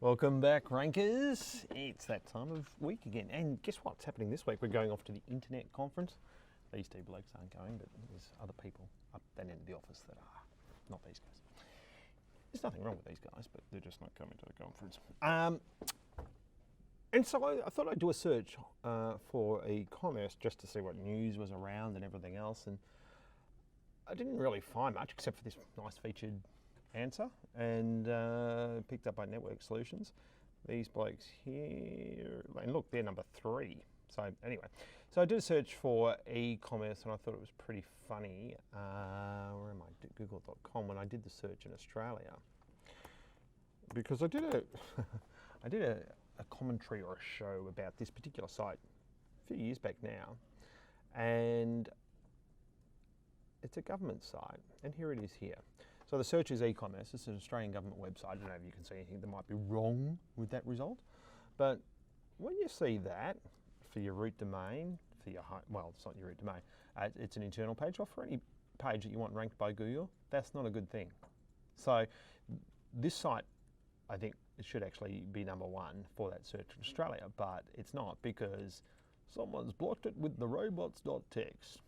Welcome back, rankers. It's that time of week again. And guess what's happening this week? We're going off to the internet conference. These two blokes aren't going, but there's other people up that end of the office that are. Not these guys. There's nothing wrong with these guys, but they're just not coming to the conference. And so I thought I'd do a search for e-commerce just to see what news was around and everything else. And I didn't really find much except for this nice featured answer, and picked up by Network Solutions. These blokes here, and look, they're number 3. So anyway, so I did a search for e-commerce and I thought it was pretty funny. Where am I? Google.com, when I did the search in Australia, because I did a commentary or a show about this particular site a few years back now, and it's a government site, and here it is here. So the search is e-commerce. This is an Australian government website. I don't know if you can see anything that might be wrong with that result, but when you see that for your root domain, for your home, well, it's not your root domain, it's an internal page, or for any page that you want ranked by Google, that's not a good thing. So this site, I think it should actually be number 1 for that search in Australia, but it's not, because someone's blocked it with the Robots.txt.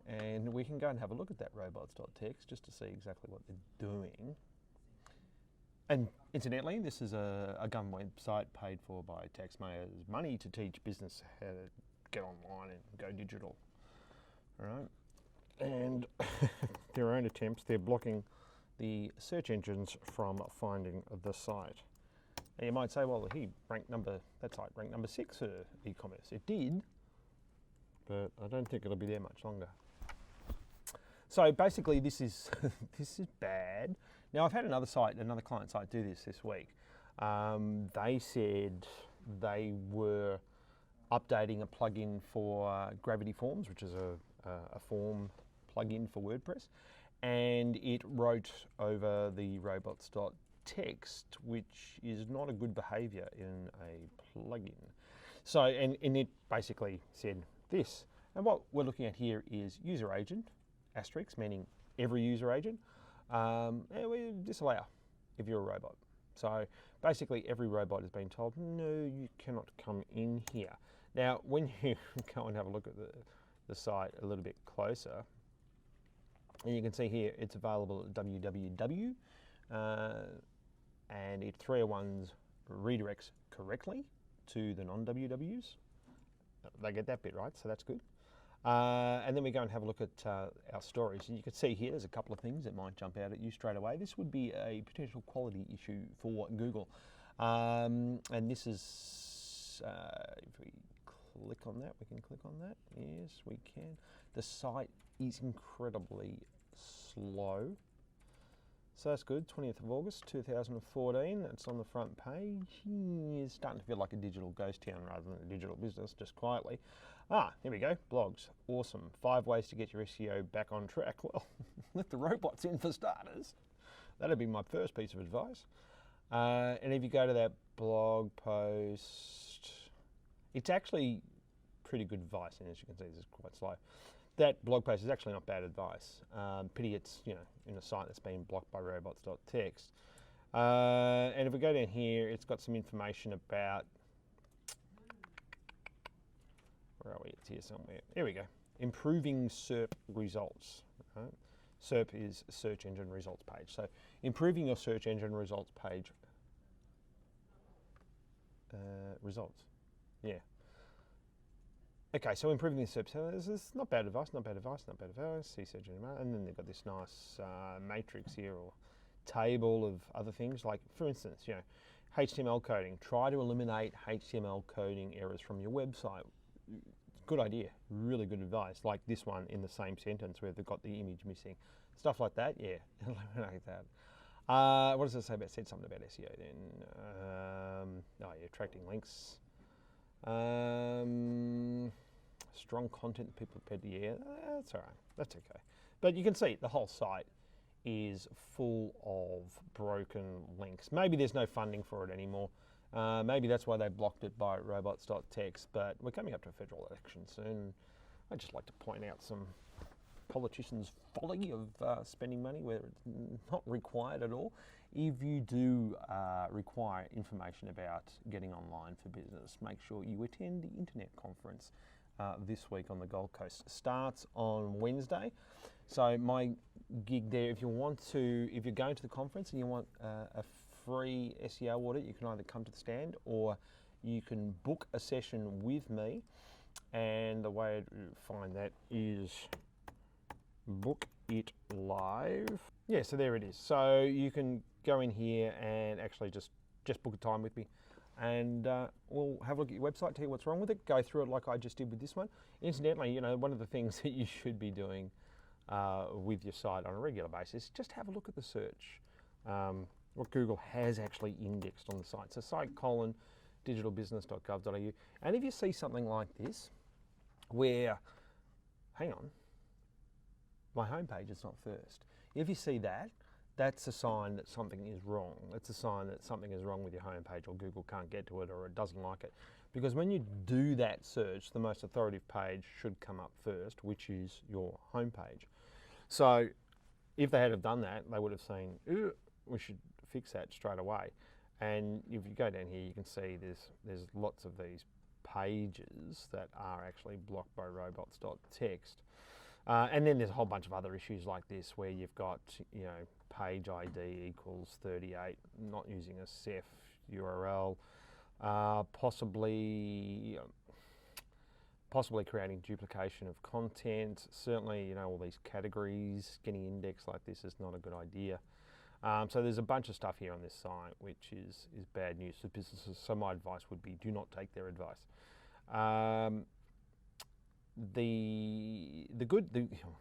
And we can go and have a look at that Robots.txt just to see exactly what they're doing. And incidentally, this is a government website paid for by taxpayers' money to teach business how to get online and go digital. All right. And their own attempts, they're blocking the search engines from finding the site. And you might say, well, that site ranked number 6 for e-commerce. It did, but I don't think it'll be there much longer. So basically, this is this is bad. Now, I've had another client site do this week. They said they were updating a plugin for Gravity Forms, which is a form plugin for WordPress, and it wrote over the Robots.txt, which is not a good behavior in a plugin. So, and it basically said this. And what we're looking at here is user agent, asterisk, meaning every user agent, and we disallow if you're a robot. So basically every robot has been told, no, you cannot come in here. Now, when you go and have a look at the site a little bit closer, and you can see here it's available at www, and it 301s redirects correctly to the non-WWs. They get that bit right, so that's good. And then we go and have a look at our stories, and you can see here there's a couple of things that might jump out at you straight away. This would be a potential quality issue for Google, and this is, if we click on that, we can click on that. Yes, we can. The site is incredibly slow. So that's good. 20th of August 2014, it's on the front page. It's starting to feel like a digital ghost town rather than a digital business, just quietly. Here we go, blogs, awesome. 5 ways to get your SEO back on track. Well, let the robots in for starters. That'd be my first piece of advice. And if you go to that blog post, it's actually pretty good advice, and as you can see, this is quite slow. That blog post is actually not bad advice. Pity it's in a site that's been blocked by Robots.txt. And if we go down here, it's got some information about, where are we? It's here somewhere. Here we go. Improving SERP results. Right? SERP is search engine results page. So improving your search engine results page. Results. Yeah. Okay, so improving the SERP. So this is not bad advice, not bad advice, not bad advice. See search engine, and then they've got this nice matrix here, or table of other things. Like, for instance, HTML coding. Try to eliminate HTML coding errors from your website. Good idea, really good advice. Like this one in the same sentence where they've got the image missing. Stuff like that, yeah, eliminate that. What does it say about, said something about SEO then? Yeah, attracting links. Strong content that people are prepared to, yeah, that's all right, that's okay. But you can see the whole site is full of broken links. Maybe there's no funding for it anymore. Maybe that's why they blocked it by Robots.txt, but we're coming up to a federal election soon. I'd just like to point out some politicians' folly of spending money where it's not required at all. If you do require information about getting online for business, make sure you attend the Internet Conference this week on the Gold Coast. Starts on Wednesday. So my gig there, if you're going to the conference and you want a free SEO audit, you can either come to the stand or you can book a session with me. And the way to find that is book it live. Yeah, so there it is. So you can go in here and actually just book a time with me, and we'll have a look at your website, tell you what's wrong with it, go through it like I just did with this one. Incidentally, you know, one of the things that you should be doing with your site on a regular basis, just have a look at the search. What Google has actually indexed on the site. So site:/digitalbusiness.gov.au. And if you see something like this, where, hang on, my homepage is not first. If you see that, that's a sign that something is wrong. It's a sign that something is wrong with your homepage, or Google can't get to it, or it doesn't like it. Because when you do that search, the most authoritative page should come up first, which is your homepage. So if they had have done that, they would have seen, we should fix that straight away. And if you go down here, you can see there's lots of these pages that are actually blocked by Robots.txt. And then there's a whole bunch of other issues like this, where you've got, you know, page ID equals 38, not using a Ceph URL, possibly creating duplication of content. Certainly, you know, all these categories getting indexed like this is not a good idea. So there's a bunch of stuff here on this site which is bad news for businesses. So my advice would be, do not take their advice.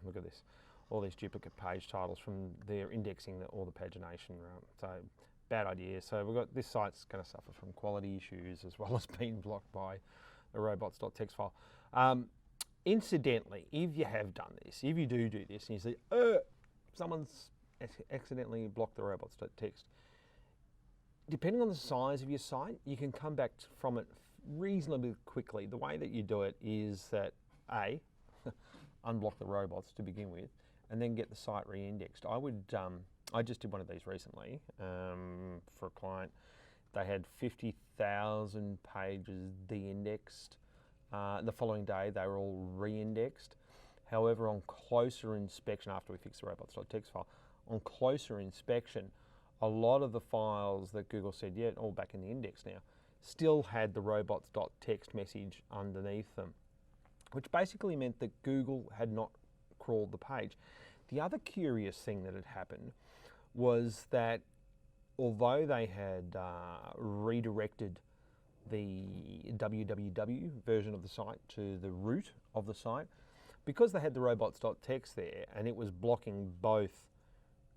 Look at this, all these duplicate page titles from their indexing all the pagination. So bad idea. So we've got, this site's going to suffer from quality issues as well as being blocked by the robots.txt file. Incidentally, if you have done this, if you do this and you see, someone's accidentally blocked the robots.txt, depending on the size of your site, you can come back from it reasonably quickly. The way that you do it is that A, unblock the robots to begin with, and then get the site re-indexed. I just did one of these recently for a client. They had 50,000 pages de-indexed. The following day, they were all re-indexed. However, on closer inspection, after we fixed the robots.txt file, on closer inspection, a lot of the files that Google said, yeah, all back in the index now, still had the robots.txt message underneath them, which basically meant that Google had not crawled the page. The other curious thing that had happened was that although they had redirected the www version of the site to the root of the site, because they had the robots.txt there and it was blocking both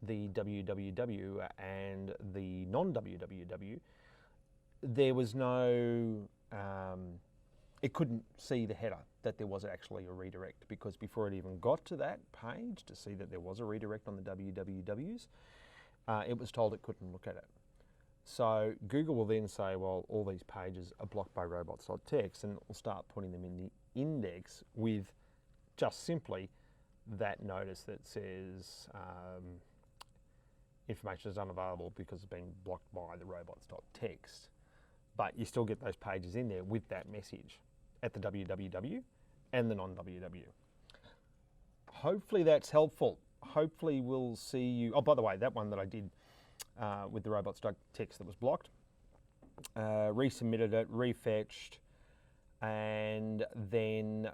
the www and the non-www, there was no, it couldn't see the header that there was actually a redirect, because before it even got to that page to see that there was a redirect on the wwws, it was told it couldn't look at it. So Google will then say, well, all these pages are blocked by robots.txt, and it will start putting them in the index with just simply that notice that says information is unavailable because it's been blocked by the robots.txt. But you still get those pages in there with that message at the www and the non-www. Hopefully that's helpful. Hopefully we'll see you. Oh, by the way, that one that I did with the robots.txt that was blocked, resubmitted it, refetched, and then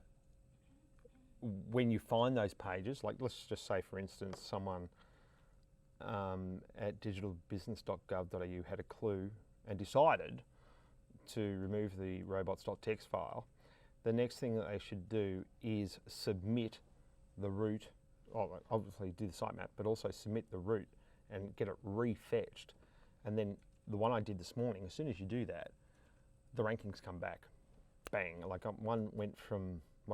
when you find those pages, like let's just say for instance someone at digitalbusiness.gov.au had a clue and decided to remove the robots.txt file, the next thing that they should do is submit the root, obviously do the sitemap, but also submit the root and get it refetched. And then the one I did this morning, as soon as you do that, the rankings come back, bang. Like one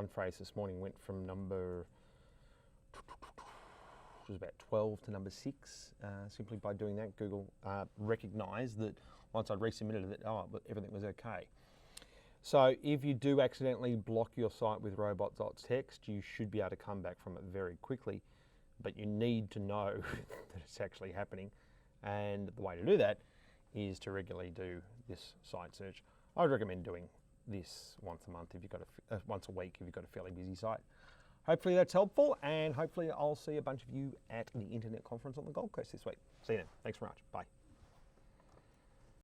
phrase this morning went from number, it was about 12 to number 6, simply by doing that. Google recognised that once I'd resubmitted it, everything was okay. So if you do accidentally block your site with Robots.txt, you should be able to come back from it very quickly, but you need to know that it's actually happening. And the way to do that is to regularly do this site search. I would recommend doing this once a month if you've got once a week if you've got a fairly busy site. Hopefully that's helpful, and hopefully I'll see a bunch of you at the Internet Conference on the Gold Coast this week. See you then. Thanks very much. Bye.